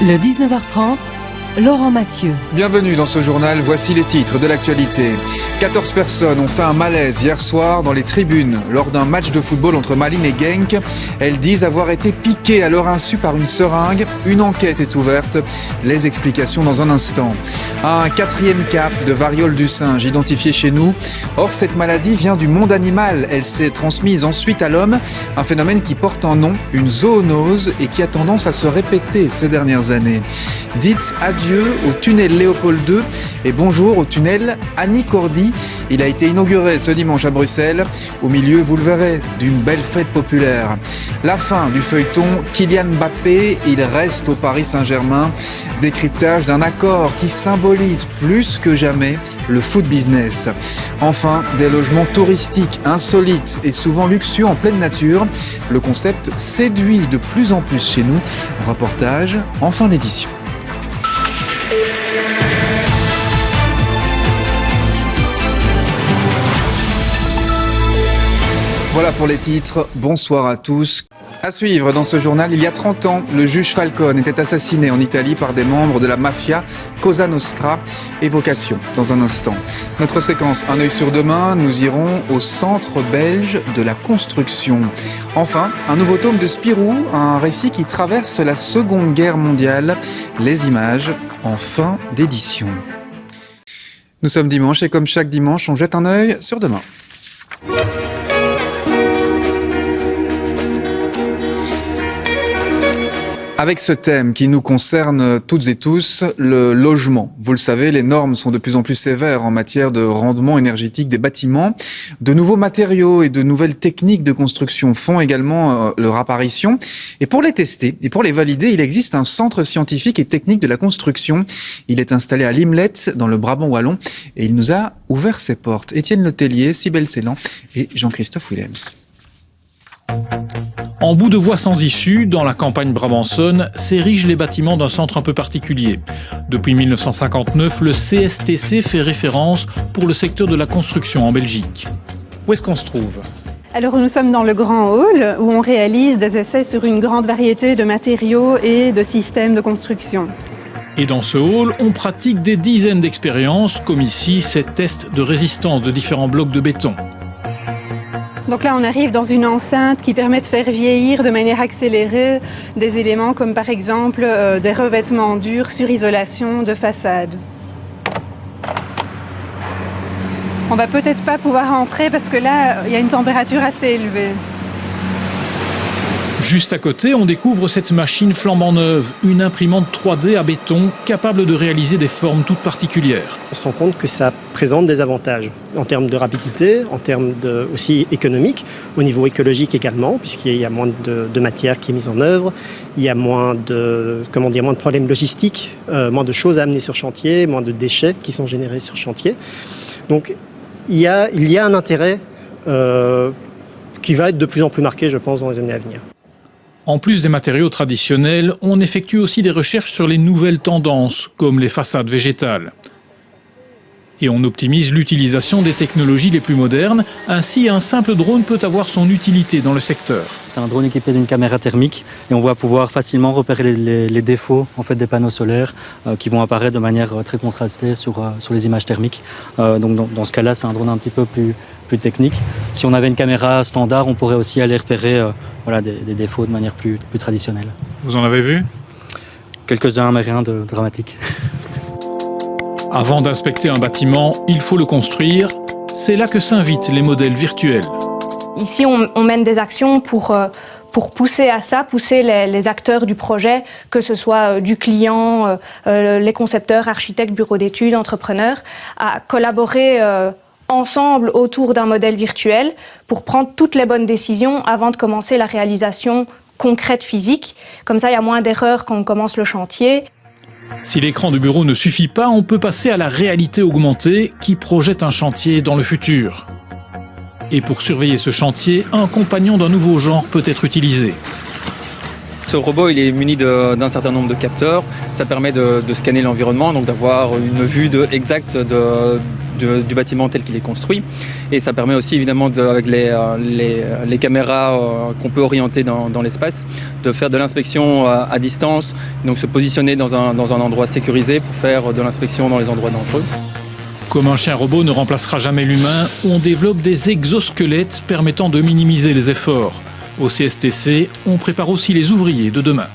Le 19h30, Laurent Mathieu. Bienvenue dans ce journal, voici les titres de l'actualité. 14 personnes ont fait un malaise hier soir dans les tribunes lors d'un match de football entre Malines et Genk. Elles disent avoir été piquées à leur insu par une seringue. Une enquête est ouverte. Les explications dans un instant. Un 4e cas de variole du singe identifié chez nous. Or, cette maladie vient du monde animal. Elle s'est transmise ensuite à l'homme. Un phénomène qui porte un nom, une zoonose, et qui a tendance à se répéter ces dernières années. Dites adieu au tunnel Léopold II et bonjour au tunnel Annie Cordy. Il a été inauguré ce dimanche à Bruxelles. Au milieu, vous le verrez, d'une belle fête populaire. La fin du feuilleton Kylian Mbappé, il reste au Paris Saint-Germain. Décryptage d'un accord qui symbolise plus que jamais le foot business. Enfin, des logements touristiques insolites et souvent luxueux en pleine nature. Le concept séduit de plus en plus chez nous. Reportage en fin d'édition. Voilà pour les titres, bonsoir à tous. À suivre dans ce journal, il y a 30 ans, le juge Falcone était assassiné en Italie par des membres de la mafia Cosa Nostra. Évocation dans un instant. Notre séquence Un œil sur demain, nous irons au centre belge de la construction. Enfin, un nouveau tome de Spirou, un récit qui traverse la Seconde Guerre mondiale. Les images en fin d'édition. Nous sommes dimanche et comme chaque dimanche, on jette un œil sur demain. Avec ce thème qui nous concerne toutes et tous, le logement. Vous le savez, les normes sont de plus en plus sévères en matière de rendement énergétique des bâtiments. De nouveaux matériaux et de nouvelles techniques de construction font également leur apparition. Et pour les tester et pour les valider, il existe un centre scientifique et technique de la construction. Il est installé à Limlet, dans le Brabant wallon, et il nous a ouvert ses portes. Étienne Letellier, Cybèle Ceylan et Jean-Christophe Willems. En bout de voie sans issue, dans la campagne brabançonne, s'érigent les bâtiments d'un centre un peu particulier. Depuis 1959, le CSTC fait référence pour le secteur de la construction en Belgique. Où est-ce qu'on se trouve ? Alors nous sommes dans le grand hall où on réalise des essais sur une grande variété de matériaux et de systèmes de construction. Et dans ce hall, on pratique des dizaines d'expériences, comme ici ces tests de résistance de différents blocs de béton. Donc là, on arrive dans une enceinte qui permet de faire vieillir de manière accélérée des éléments comme par exemple des revêtements durs sur isolation de façade. On va peut-être pas pouvoir entrer parce que là, il y a une température assez élevée. Juste à côté, on découvre cette machine flambant neuve, une imprimante 3D à béton capable de réaliser des formes toutes particulières. On se rend compte que ça présente des avantages en termes de rapidité, en termes aussi économiques, au niveau écologique également, puisqu'il y a moins de matière qui est mise en œuvre, il y a moins de problèmes logistiques, moins de choses à amener sur chantier, moins de déchets qui sont générés sur chantier. Donc il y a un intérêt qui va être de plus en plus marqué, je pense, dans les années à venir. En plus des matériaux traditionnels, on effectue aussi des recherches sur les nouvelles tendances, comme les façades végétales. Et on optimise l'utilisation des technologies les plus modernes. Ainsi, un simple drone peut avoir son utilité dans le secteur. C'est un drone équipé d'une caméra thermique et on va pouvoir facilement repérer les défauts des panneaux solaires qui vont apparaître de manière très contrastée sur les images thermiques. Donc dans ce cas-là, c'est un drone un petit peu plus technique. Si on avait une caméra standard, on pourrait aussi aller repérer des défauts de manière plus traditionnelle. Vous en avez vu ? Quelques-uns, mais rien de dramatique. Avant d'inspecter un bâtiment, il faut le construire. C'est là que s'invitent les modèles virtuels. Ici, on mène des actions pour pousser les acteurs du projet, que ce soit du client, les concepteurs, architectes, bureaux d'études, entrepreneurs, à collaborer ensemble autour d'un modèle virtuel pour prendre toutes les bonnes décisions avant de commencer la réalisation concrète physique. Comme ça, il y a moins d'erreurs quand on commence le chantier. Si l'écran de bureau ne suffit pas, on peut passer à la réalité augmentée qui projette un chantier dans le futur. Et pour surveiller ce chantier, un compagnon d'un nouveau genre peut être utilisé. Ce robot il est muni d'un certain nombre de capteurs. Ça permet de scanner l'environnement, donc d'avoir une vue exacte du bâtiment tel qu'il est construit. Et ça permet aussi évidemment, avec les caméras qu'on peut orienter dans l'espace, de faire de l'inspection à distance, donc se positionner dans un endroit sécurisé pour faire de l'inspection dans les endroits dangereux. Comme un chien robot ne remplacera jamais l'humain, on développe des exosquelettes permettant de minimiser les efforts. Au CSTC, on prépare aussi les ouvriers de demain.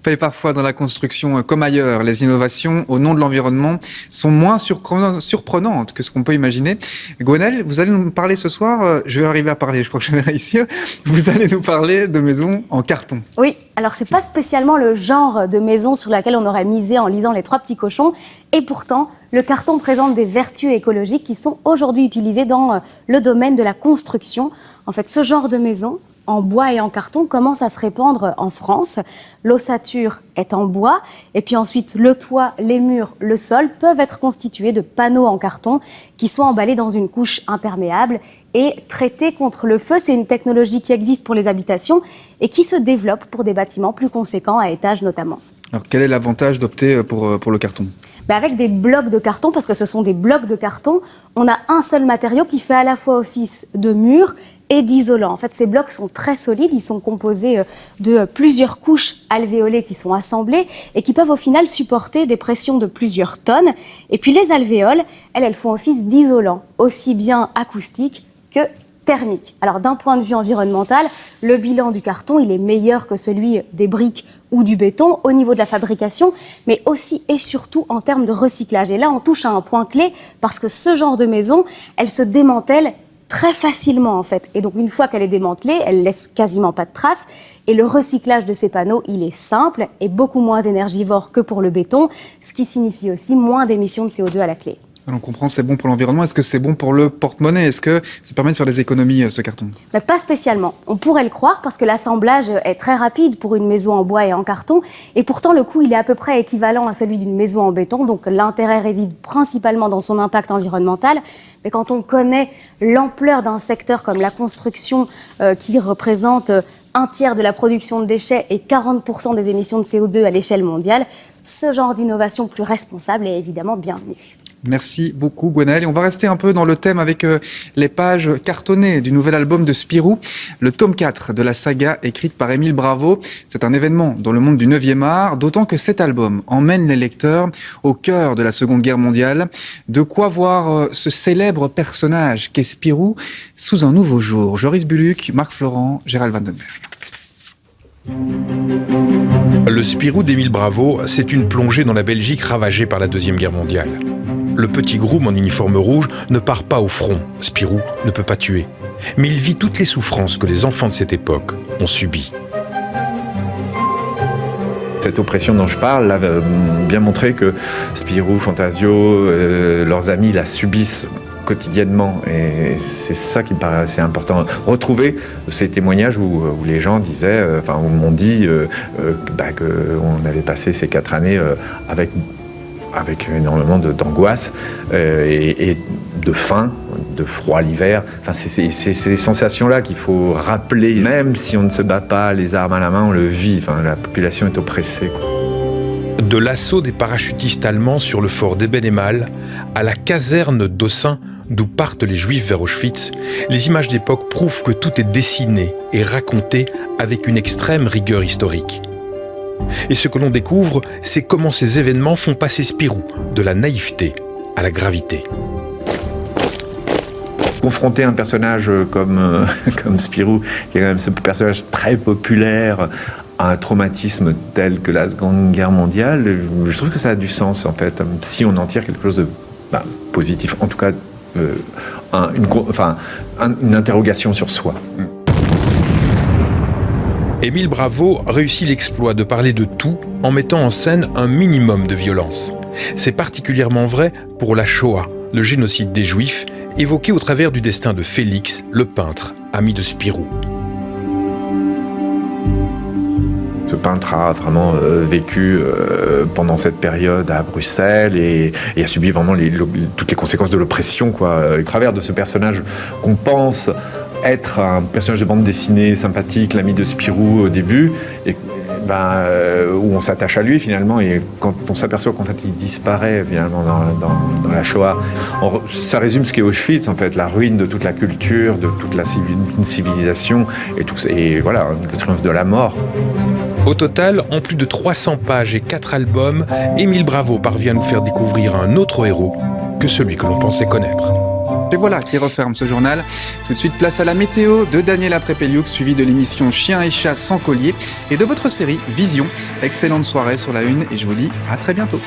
Et parfois dans la construction comme ailleurs, les innovations au nom de l'environnement sont moins surprenantes que ce qu'on peut imaginer. Gwenaëlle, vous allez nous parler ce soir, je vais arriver à parler, je crois que je vais réussir, vous allez nous parler de maisons en carton. Oui, alors c'est pas spécialement le genre de maison sur laquelle on aurait misé en lisant Les Trois Petits Cochons, et pourtant le carton présente des vertus écologiques qui sont aujourd'hui utilisées dans le domaine de la construction. En fait, ce genre de maison en bois et en carton commence à se répandre en France. L'ossature est en bois et puis ensuite le toit, les murs, le sol peuvent être constitués de panneaux en carton qui sont emballés dans une couche imperméable et traités contre le feu. C'est une technologie qui existe pour les habitations et qui se développe pour des bâtiments plus conséquents à étage notamment. Alors quel est l'avantage d'opter pour le carton ? Avec des blocs de carton, parce que ce sont des blocs de carton, on a un seul matériau qui fait à la fois office de mur et d'isolant. En fait, ces blocs sont très solides, ils sont composés de plusieurs couches alvéolées qui sont assemblées et qui peuvent au final supporter des pressions de plusieurs tonnes. Et puis les alvéoles, elles font office d'isolant, aussi bien acoustique que thermique. Alors d'un point de vue environnemental, le bilan du carton, il est meilleur que celui des briques ou du béton au niveau de la fabrication, mais aussi et surtout en termes de recyclage. Et là, on touche à un point clé parce que ce genre de maison, elle se démantèle très facilement en fait. Et donc une fois qu'elle est démantelée, elle laisse quasiment pas de traces. Et le recyclage de ces panneaux, il est simple et beaucoup moins énergivore que pour le béton, ce qui signifie aussi moins d'émissions de CO2 à la clé. On comprend, c'est bon pour l'environnement. Est-ce que c'est bon pour le porte-monnaie ? Est-ce que ça permet de faire des économies, ce carton ? Mais pas spécialement. On pourrait le croire parce que l'assemblage est très rapide pour une maison en bois et en carton. Et pourtant, le coût, il est à peu près équivalent à celui d'une maison en béton. Donc l'intérêt réside principalement dans son impact environnemental. Mais quand on connaît l'ampleur d'un secteur comme la construction qui représente un tiers de la production de déchets et 40% des émissions de CO2 à l'échelle mondiale, ce genre d'innovation plus responsable est évidemment bienvenu. Merci beaucoup Gwenaëlle. Et on va rester un peu dans le thème avec les pages cartonnées du nouvel album de Spirou, le tome 4 de la saga écrite par Émile Bravo. C'est un événement dans le monde du 9e art, d'autant que cet album emmène les lecteurs au cœur de la Seconde Guerre mondiale. De quoi voir ce célèbre personnage qu'est Spirou sous un nouveau jour. Joris Buluc, Marc Florent, Gérald Vandenberg. Le Spirou d'Émile Bravo, c'est une plongée dans la Belgique ravagée par la Deuxième Guerre mondiale. Le petit groom en uniforme rouge ne part pas au front. Spirou ne peut pas tuer. Mais il vit toutes les souffrances que les enfants de cette époque ont subies. Cette oppression dont je parle a bien montré que Spirou, Fantasio, leurs amis la subissent quotidiennement, et c'est ça qui me paraît assez important. Retrouver ces témoignages où les gens disaient, où m'ont dit qu'on avait passé ces 4 années avec énormément d'angoisse et de faim, de froid l'hiver. Enfin, c'est ces sensations-là qu'il faut rappeler. Même si on ne se bat pas les armes à la main, on le vit. Enfin, la population est oppressée, quoi. De l'assaut des parachutistes allemands sur le fort d'Eben-Emal à la caserne d'Ossin, d'où partent les Juifs vers Auschwitz, les images d'époque prouvent que tout est dessiné et raconté avec une extrême rigueur historique. Et ce que l'on découvre, c'est comment ces événements font passer Spirou de la naïveté à la gravité. Confronter un personnage comme Spirou, qui est quand même ce personnage très populaire, à un traumatisme tel que la Seconde Guerre mondiale, je trouve que ça a du sens, en fait, si on en tire quelque chose de positif, en tout cas une interrogation sur soi. Émile Bravo réussit l'exploit de parler de tout en mettant en scène un minimum de violence. C'est particulièrement vrai pour la Shoah, le génocide des Juifs, évoqué au travers du destin de Félix, le peintre, ami de Spirou. Ce peintre a vraiment vécu pendant cette période à Bruxelles et a subi vraiment toutes les conséquences de l'oppression, quoi. Au travers de ce personnage qu'on pense être un personnage de bande dessinée sympathique, l'ami de Spirou au début, et où on s'attache à lui finalement, et quand on s'aperçoit qu'en fait il disparaît finalement dans la Shoah, ça résume ce qu'est Auschwitz en fait, la ruine de toute la culture, de toute la civilisation, et voilà, le triomphe de la mort. Au total, en plus de 300 pages et 4 albums, Émile Bravo parvient à nous faire découvrir un autre héros que celui que l'on pensait connaître. Et voilà qui referme ce journal. Tout de suite, place à la météo de Daniela Prepeliuk, suivie de l'émission Chiens et chats sans collier et de votre série Vision. Excellente soirée sur la Une et je vous dis à très bientôt.